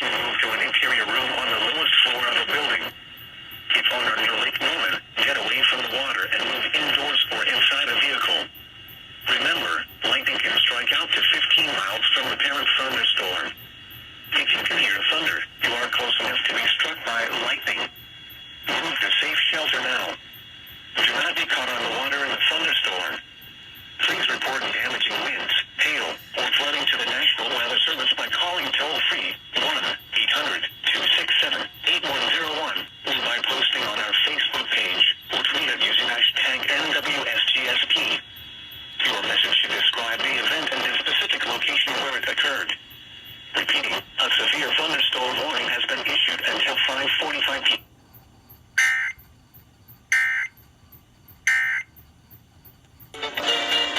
person move to an interior room on the lowest floor of a building. If on or near Lake Norman, get away from the water and move indoors or inside a vehicle. Remember, lightning can strike out to 15 miles from the parent thunderstorm. If you can hear thunder, you are close enough to be struck by lightning. Move to safe shelter now. Do not be caught on the water in a thunderstorm. Please report damaging winds, hail, or flooding to the National Weather Service by calling toll-free 1-800-267-8101 or by posting on our Facebook page or tweet it using hashtag NWSGSP. Your message should describe the event and the specific location where it occurred. Repeating, a severe thunderstorm warning